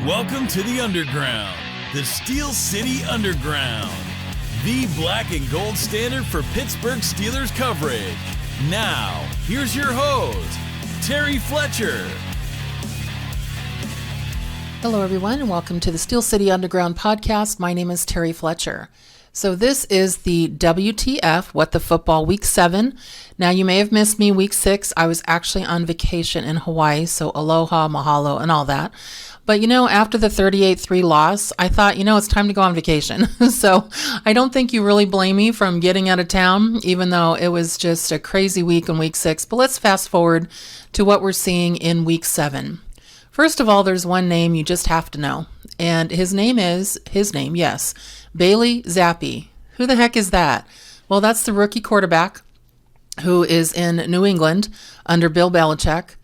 Welcome to the Underground, the Steel City Underground, the black and gold standard for Pittsburgh Steelers coverage. Now, here's your host, Terry Fletcher. Hello, everyone, and welcome to the Steel City Underground podcast. My name is Terry Fletcher. So this is the WTF, What the Football, Week 7. Now, you may have missed me Week 6. I was actually on vacation in Hawaii, so aloha, mahalo, and all that. But, after the 38-3 loss, I thought, it's time to go on vacation. So I don't think you really blame me from getting out of town, even though it was just a crazy week in Week 6. But let's fast forward to what we're seeing in Week 7. First of all, there's one name you just have to know. And his name, yes, Bailey Zappi. Who the heck is that? Well, that's the rookie quarterback who is in New England under Bill Belichick.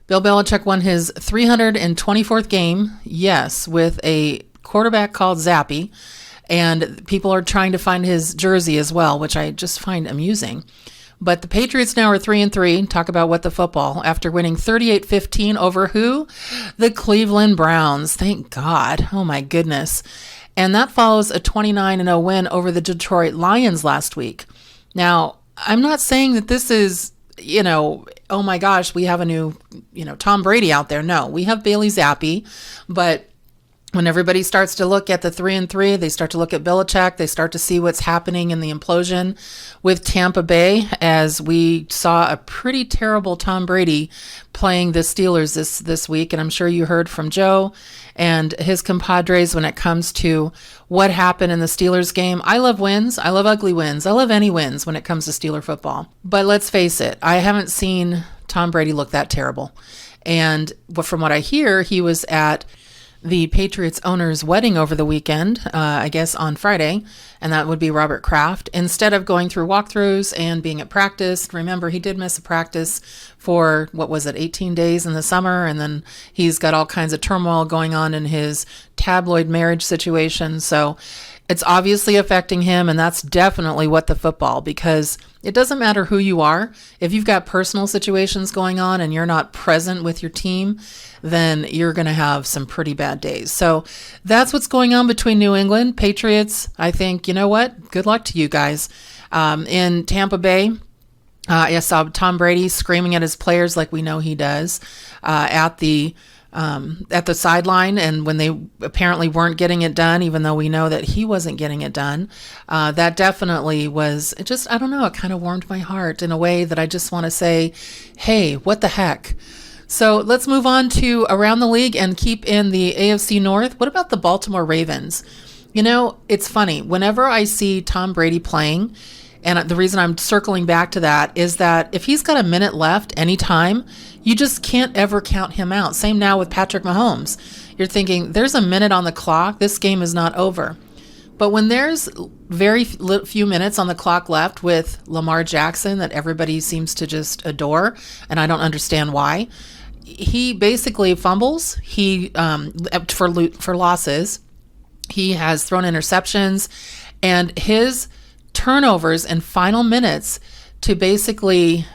Bill Belichick won his 324th game, yes, with a quarterback called Zappi, and people are trying to find his jersey as well, which I just find amusing. But the Patriots now are 3-3, talk about what the football, after winning 38-15 over who? The Cleveland Browns. Thank God. Oh my goodness. And that follows a 29-0 win over the Detroit Lions last week. Now, I'm not saying that this is, oh my gosh, we have a new, Tom Brady out there. No, we have Bailey Zappi, but when everybody starts to look at the 3-3, they start to look at Belichick. They start to see what's happening in the implosion with Tampa Bay, as we saw a pretty terrible Tom Brady playing the Steelers this week. And I'm sure you heard from Joe and his compadres when it comes to what happened in the Steelers game. I love wins. I love ugly wins. I love any wins when it comes to Steeler football. But let's face it, I haven't seen Tom Brady look that terrible. And from what I hear, he was at the Patriots owner's wedding over the weekend, I guess on Friday, and that would be Robert Kraft. Instead of going through walkthroughs and being at practice, remember he did miss a practice for, 18 days in the summer, and then he's got all kinds of turmoil going on in his tabloid marriage situation. So it's obviously affecting him, and that's definitely what the football, because it doesn't matter who you are. If you've got personal situations going on and you're not present with your team, then you're going to have some pretty bad days. So that's what's going on between New England. Patriots, I think, you know what? Good luck to you guys. In Tampa Bay, I saw Tom Brady screaming at his players like we know he does at the sideline, and when they apparently weren't getting it done, even though we know that he wasn't getting it done, that definitely was just, I don't know, it kind of warmed my heart in a way that I just want to say, hey, what the heck? So let's move on to around the league and keep in the AFC North. What about the Baltimore Ravens? It's funny. Whenever I see Tom Brady playing, and the reason I'm circling back to that is that if he's got a minute left anytime, you just can't ever count him out. Same now with Patrick Mahomes. You're thinking, there's a minute on the clock. This game is not over. But when there's very few minutes on the clock left with Lamar Jackson that everybody seems to just adore, and I don't understand why, he basically fumbles. He for losses. He has thrown interceptions, and his turnovers in final minutes to basically,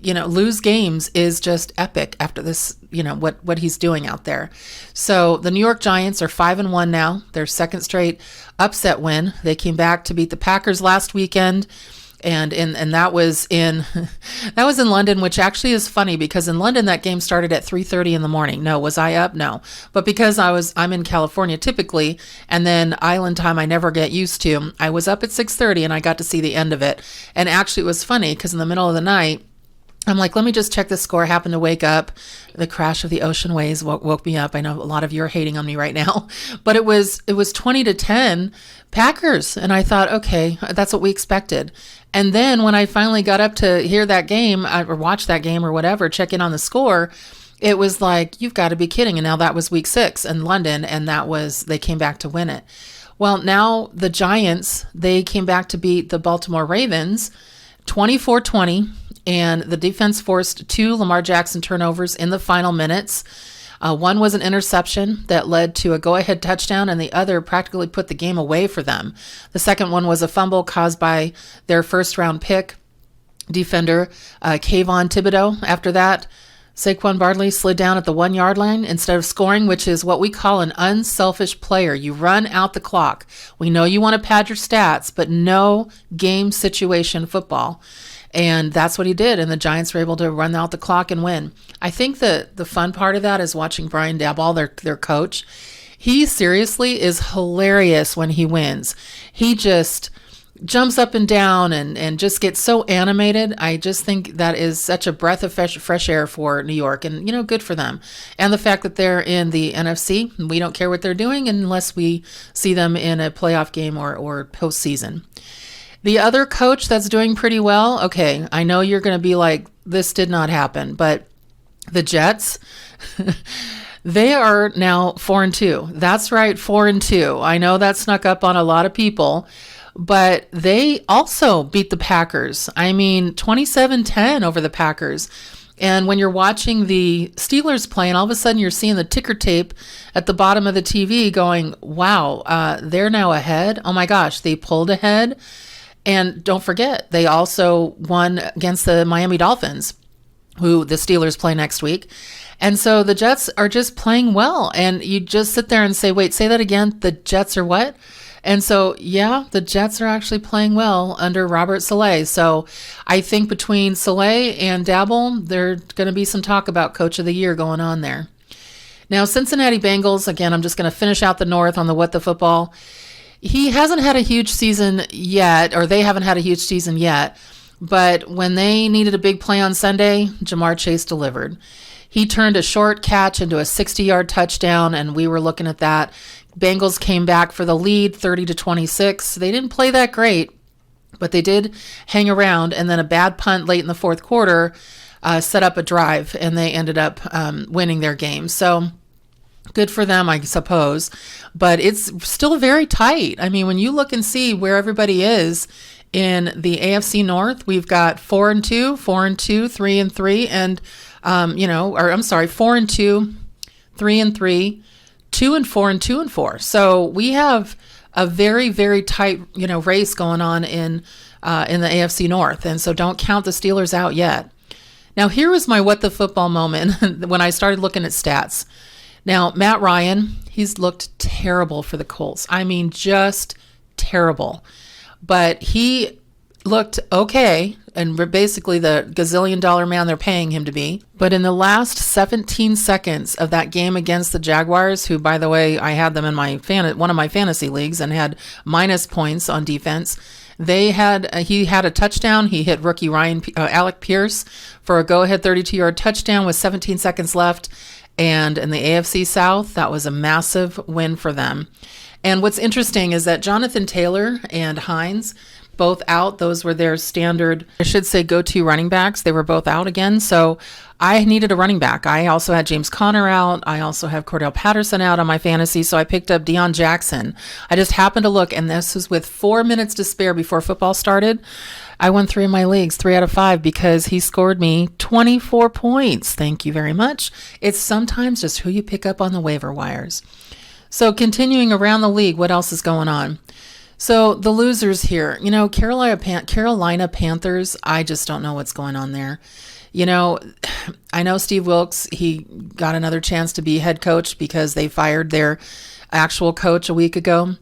lose games is just epic after this, what he's doing out there. So the New York Giants are 5-1 now, their second straight upset win. They came back to beat the Packers last weekend. And that was in London, which actually is funny because in London that game started at 3:30 in the morning. No, was I up? No. But because I'm in California typically, and then island time I never get used to, I was up at 6:30 and I got to see the end of it. And actually it was funny because in the middle of the night, I'm like, let me just check the score. I happened to wake up. The crash of the ocean waves woke me up. I know a lot of you are hating on me right now, but it was 20-10 Packers. And I thought, okay, that's what we expected. And then when I finally got up to hear that game or watch that game or whatever, check in on the score, it was like, you've got to be kidding. And now that was week 6 in London. And they came back to win it. Well, now the Giants, they came back to beat the Baltimore Ravens 24-20. And the defense forced 2 Lamar Jackson turnovers in the final minutes. One was an interception that led to a go-ahead touchdown, and the other practically put the game away for them. The second one was a fumble caused by their first-round pick defender, Kayvon Thibodeau. After that, Saquon Barkley slid down at the 1 yard line instead of scoring, which is what we call an unselfish player. You run out the clock. We know you want to pad your stats, but no game situation football. And that's what he did. And the Giants were able to run out the clock and win. I think the fun part of that is watching Brian Daboll, their coach. He seriously is hilarious when he wins. He just jumps up and down and just gets so animated. I just think that is such a breath of fresh air for New York, and, good for them. And the fact that they're in the NFC, we don't care what they're doing unless we see them in a playoff game or postseason. The other coach that's doing pretty well, okay, I know you're going to be like, this did not happen, but the Jets, they are now 4-2. That's right, 4-2. I know that snuck up on a lot of people, but they also beat the Packers. 27-10 over the Packers. And when you're watching the Steelers play, and all of a sudden you're seeing the ticker tape at the bottom of the TV going, wow, they're now ahead. Oh my gosh, they pulled ahead. And don't forget, they also won against the Miami Dolphins, who the Steelers play next week. And so the Jets are just playing well. And you just sit there and say, wait, say that again. The Jets are what? And so, yeah, the Jets are actually playing well under Robert Saleh. So I think between Saleh and Daboll, there's going to be some talk about Coach of the Year going on there. Now, Cincinnati Bengals, again, I'm just going to finish out the North on the What the Football. He hasn't had a huge season yet, or they haven't had a huge season yet. But when they needed a big play on Sunday, Jamar Chase delivered. He turned a short catch into a 60-yard touchdown, and we were looking at that. Bengals came back for the lead, 30-26. They didn't play that great, but they did hang around, and then a bad punt late in the fourth quarter set up a drive, and they ended up winning their game. So good for them, I suppose, but it's still very tight. When you look and see where everybody is in the AFC North, we've got 4-2, 4-2, 3-3, and 4-2, 3-3, 2-4, and 2-4. So we have a very, very tight, race going on in the AFC North. And so don't count the Steelers out yet. Now, here was my what the football moment when I started looking at stats. Now, Matt Ryan, he's looked terrible for the Colts. Just terrible. But he looked okay, and basically the gazillion-dollar man they're paying him to be. But in the last 17 seconds of that game against the Jaguars, who, by the way, I had them in one of my fantasy leagues and had minus points on defense, he had a touchdown. He hit rookie Alec Pierce for a go-ahead 32-yard touchdown with 17 seconds left. And in the AFC South, that was a massive win for them. And what's interesting is that Jonathan Taylor and Hines, both out. Those were their standard, go-to running backs. They were both out again. So I needed a running back. I also had James Conner out. I also have Cordell Patterson out on my fantasy. So I picked up Deion Jackson. I just happened to look, and this was with 4 minutes to spare before football started. I won 3 of my leagues, 3 out of 5, because he scored me 24 points. Thank you very much. It's sometimes just who you pick up on the waiver wires. So continuing around the league, what else is going on? So the losers here, Carolina Panthers, I just don't know what's going on there. I know Steve Wilkes, he got another chance to be head coach because they fired their actual coach a week ago,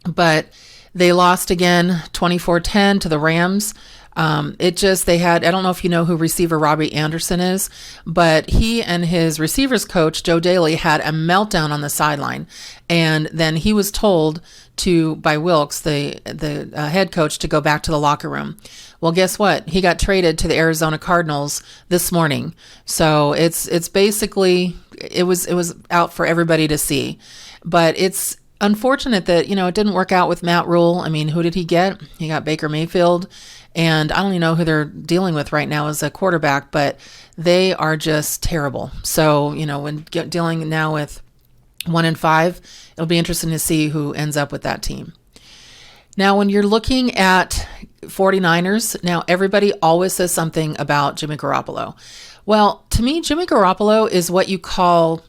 but they lost again 24-10 to the Rams. I don't know if you know who receiver Robbie Anderson is, but he and his receivers coach, Joe Daly, had a meltdown on the sideline. And then he was told by Wilkes, the head coach, to go back to the locker room. Well, guess what? He got traded to the Arizona Cardinals this morning. So it's basically, it was out for everybody to see. But it's unfortunate that, it didn't work out with Matt Rule. Who did he get? He got Baker Mayfield. And I don't even know who they're dealing with right now as a quarterback, but they are just terrible. So, when dealing now with 1-5, it'll be interesting to see who ends up with that team. Now, when you're looking at 49ers, now everybody always says something about Jimmy Garoppolo. Well, to me, Jimmy Garoppolo is what you call,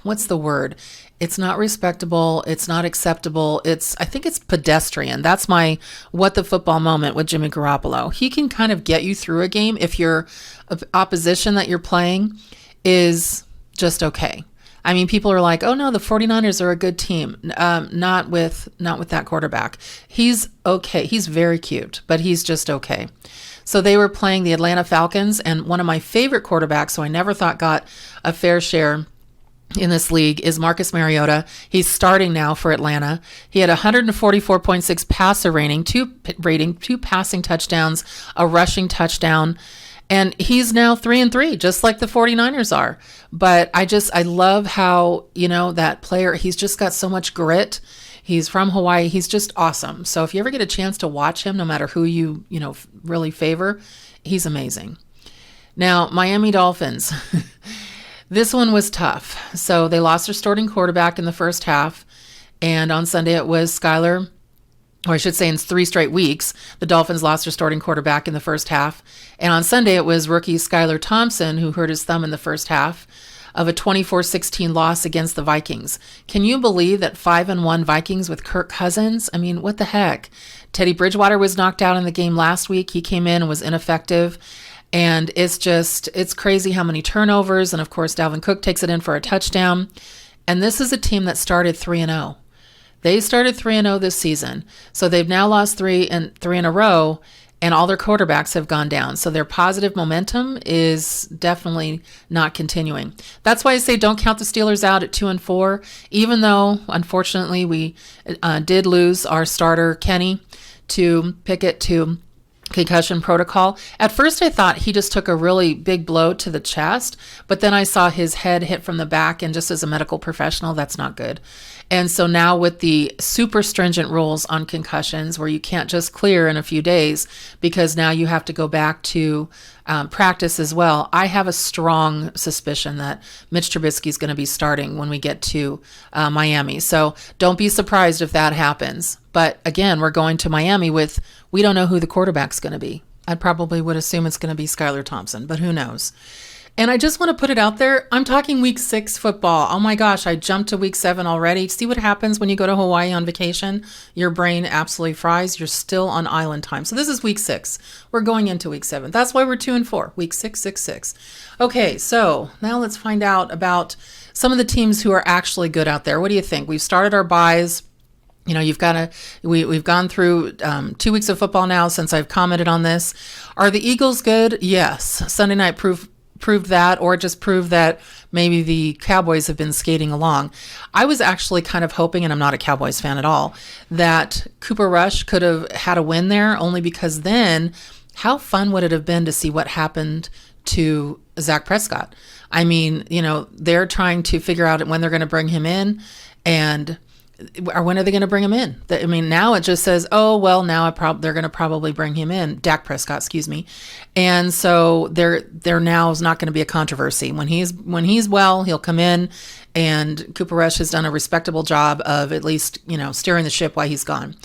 what's the word? It's not respectable. It's not acceptable. I think it's pedestrian. That's my what the football moment with Jimmy Garoppolo. He can kind of get you through a game if your opposition that you're playing is just okay. I mean, people are like, oh no, the 49ers are a good team. Not with that quarterback. He's okay. He's very cute, but he's just okay. So they were playing the Atlanta Falcons, and one of my favorite quarterbacks, who I never thought got a fair share in this league, is Marcus Mariota. He's starting now for Atlanta. He had 144.6 passer rating, two passing touchdowns, a rushing touchdown. And he's now 3-3, just like the 49ers are. But I love how, that player, he's just got so much grit. He's from Hawaii. He's just awesome. So if you ever get a chance to watch him, no matter who you really favor, he's amazing. Now, Miami Dolphins. This one was tough. So they lost their starting quarterback in the first half. And on Sunday it was Skylar, or I should say in 3 straight weeks, the Dolphins lost their starting quarterback in the first half. And on Sunday, it was rookie Skylar Thompson who hurt his thumb in the first half of a 24-16 loss against the Vikings. Can you believe that 5-1 Vikings with Kirk Cousins? I mean, what the heck? Teddy Bridgewater was knocked out in the game last week. He came in and was ineffective. And it's crazy how many turnovers. And of course, Dalvin Cook takes it in for a touchdown. And this is a team that started 3-0. They started 3-0 this season. So they've now lost 3 in a row, and all their quarterbacks have gone down. So their positive momentum is definitely not continuing. That's why I say don't count the Steelers out at 2-4, even though, unfortunately, we did lose our starter, Kenny, to Pickett to concussion protocol. At first, I thought he just took a really big blow to the chest, but then I saw his head hit from the back, and just as a medical professional, that's not good. And so now with the super stringent rules on concussions, where you can't just clear in a few days because now you have to go back to practice as well, I have a strong suspicion that Mitch Trubisky is going to be starting when we get to Miami. So don't be surprised if that happens. But again, we're going to Miami with, we don't know who the quarterback's going to be. I probably would assume it's going to be Skylar Thompson, but who knows? And I just want to put it out there. I'm talking week 6 football. Oh my gosh, I jumped to week 7 already. See what happens when you go to Hawaii on vacation? Your brain absolutely fries. You're still on island time. So this is week 6. We're going into week 7. That's why we're 2-4. Week 6, 6, 6. Okay, so now let's find out about some of the teams who are actually good out there. What do you think? We've started our buys. You've got to, we've gone through 2 weeks of football now since I've commented on this. Are the Eagles good? Yes. Sunday night proved that, or just proved that maybe the Cowboys have been skating along. I was actually kind of hoping, and I'm not a Cowboys fan at all, that Cooper Rush could have had a win there, only because then how fun would it have been to see what happened to Dak Prescott? I mean, they're trying to figure out when they're going to bring him in, or when are they going to bring him in? I mean, now it just says, oh, well, now they're going to probably bring him in, Dak Prescott, excuse me. And so there now is not going to be a controversy. When he's well, he'll come in, and Cooper Rush has done a respectable job of at least, steering the ship while he's gone.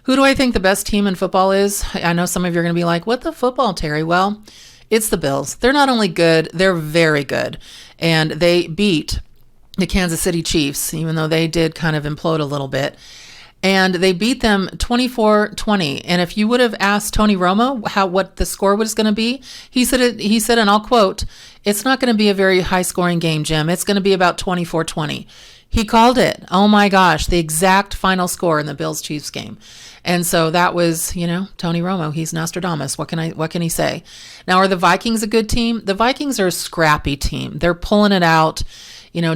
Who do I think the best team in football is? I know some of you are going to be like, what the football, Terry? Well, it's the Bills. They're not only good, they're very good. And they beat the Kansas City Chiefs, even though they did kind of implode a little bit. And they beat them 24-20. And if you would have asked Tony Romo what the score was going to be, he said, and I'll quote, "It's not going to be a very high-scoring game, Jim. It's going to be about 24-20. He called it. Oh my gosh, the exact final score in the Bills-Chiefs game. And so that was, Tony Romo. He's Nostradamus. What can he say? Now, are the Vikings a good team? The Vikings are a scrappy team. They're pulling it out.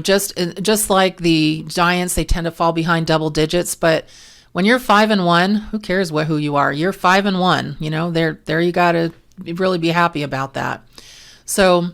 Just like the Giants, they tend to fall behind double digits. But when you're 5-1, who cares who you are? You're 5-1. There you got to really be happy about that. So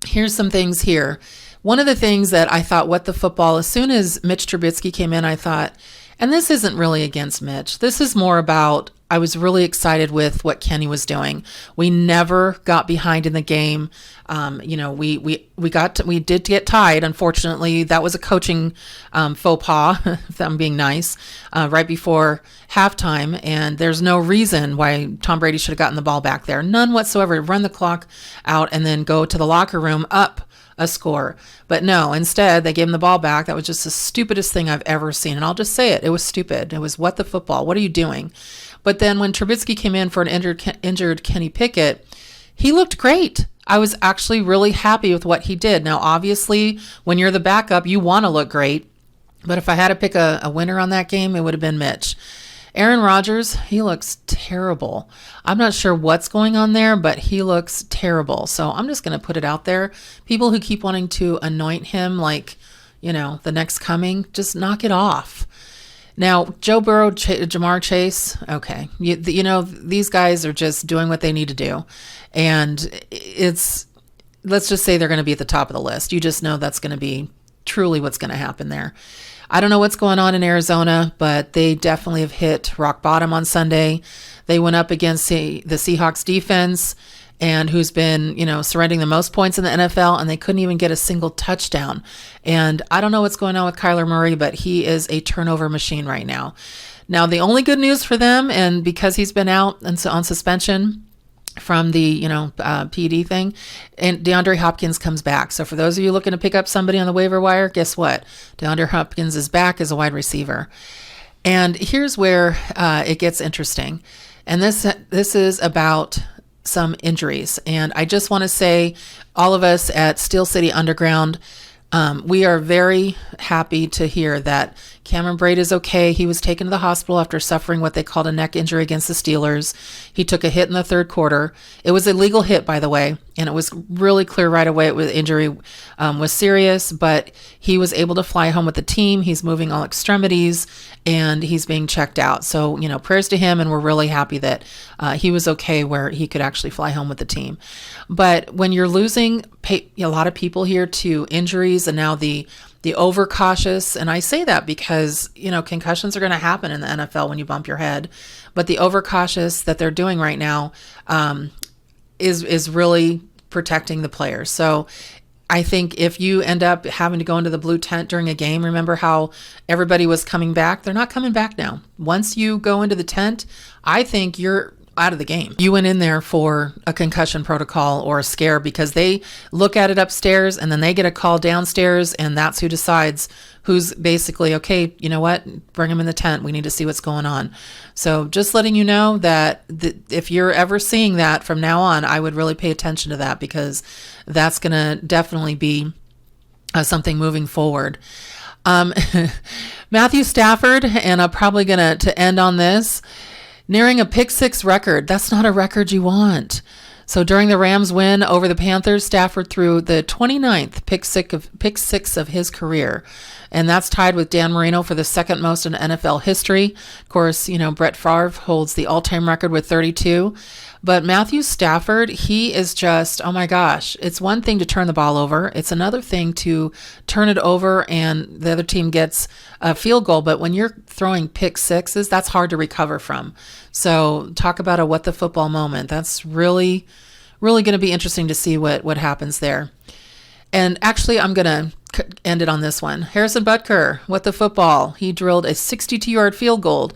here's some things here. One of the things that I thought, what the football, as soon as Mitch Trubisky came in, I thought, and this isn't really against Mitch. This is more about, I was really excited with what Kenny was doing. We never got behind in the game. We did get tied. Unfortunately, that was a coaching faux pas, if I'm being nice, right before halftime. And there's no reason why Tom Brady should have gotten the ball back there. None whatsoever. Run the clock out and then go to the locker room up a score. But no, instead they gave him the ball back. That was just the stupidest thing I've ever seen. And I'll just say it. It was stupid. It was what the football. What are you doing? But then when Trubisky came in for an injured Kenny Pickett, he looked great. I was actually really happy with what he did. Now, obviously, when you're the backup, you want to look great. But if I had to pick a winner on that game, it would have been Mitch. Aaron Rodgers, he looks terrible. I'm not sure what's going on there, but he looks terrible. So I'm just going to put it out there. People who keep wanting to anoint him like, the next coming, just knock it off. Now, Joe Burrow, Jamar Chase, okay. These guys are just doing what they need to do. And let's just say they're going to be at the top of the list. You just know that's going to be truly what's going to happen there. I don't know what's going on in Arizona, but they definitely have hit rock bottom on Sunday. They went up against the Seahawks defense, and who's been, surrendering the most points in the NFL, and they couldn't even get a single touchdown. And I don't know what's going on with Kyler Murray, but he is a turnover machine right now. Now, the only good news for them, and because he's been out and on suspension from the, PD thing, and DeAndre Hopkins comes back. So for those of you looking to pick up somebody on the waiver wire, guess what? DeAndre Hopkins is back as a wide receiver. And here's where it gets interesting. And this is about some injuries. And I just want to say, all of us at Steel City Underground, we are very happy to hear that Cameron Brate is okay. He was taken to the hospital after suffering what they called a neck injury against the Steelers. He took a hit in the third quarter. It was a legal hit, by the way, and it was really clear right away injury was serious, but he was able to fly home with the team. He's moving all extremities, and he's being checked out. So, prayers to him, and we're really happy that he was okay where he could actually fly home with the team. But when you're losing a lot of people here to injuries, and now the overcautious, and I say that because, concussions are going to happen in the NFL when you bump your head, but the overcautious that they're doing right now is really protecting the players. So I think if you end up having to go into the blue tent during a game, remember how everybody was coming back? They're not coming back now. Once you go into the tent, I think you're out of the game. You went in there for a concussion protocol or a scare because they look at it upstairs and then they get a call downstairs, and that's who decides who's basically, okay, you know what, bring them in the tent. We need to see what's going on. So just letting you know that if you're ever seeing that from now on, I would really pay attention to that, because that's going to definitely be something moving forward. Matthew Stafford, and I'm probably going to end on this, nearing a pick six record. That's not a record you want. So during the Rams win over the Panthers, Stafford threw the 29th pick six of his career. And that's tied with Dan Marino for the second most in NFL history. Of course, Brett Favre holds the all-time record with 32. But Matthew Stafford, he is just, oh my gosh, it's one thing to turn the ball over. It's another thing to turn it over and the other team gets a field goal. But when you're throwing pick sixes, that's hard to recover from. So talk about a what the football moment. That's really, really going to be interesting to see what happens there. And actually, I'm going to end it on this one. Harrison Butker, what the football. He drilled a 62-yard field goal,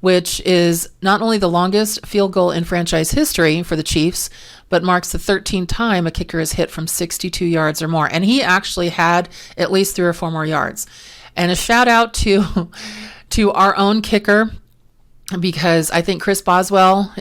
which is not only the longest field goal in franchise history for the Chiefs, but marks the 13th time a kicker has hit from 62 yards or more. And he actually had at least 3 or 4 more yards. And a shout out to our own kicker, because I think Chris Boswell,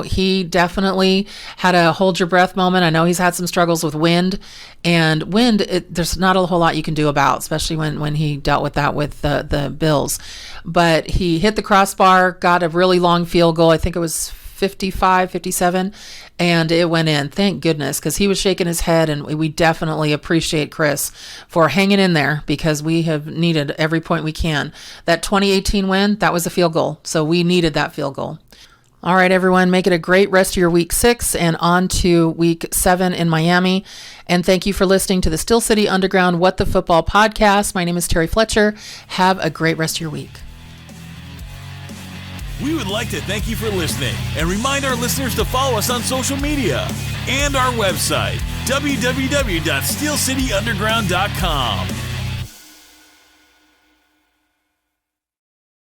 he definitely had a hold your breath moment. I know he's had some struggles with wind, and wind, there's not a whole lot you can do about, especially when he dealt with that with the Bills. But he hit the crossbar, got a really long field goal. I think it was 55, 57, and it went in. Thank goodness, because he was shaking his head, and we definitely appreciate Chris for hanging in there, because we have needed every point we can. That 2018 win, that was a field goal, so we needed that field goal. All right, everyone, make it a great rest of your week 6 and on to week 7 in Miami. And thank you for listening to the Steel City Underground What the Football podcast. My name is Terry Fletcher. Have a great rest of your week. We would like to thank you for listening and remind our listeners to follow us on social media and our website, www.steelcityunderground.com.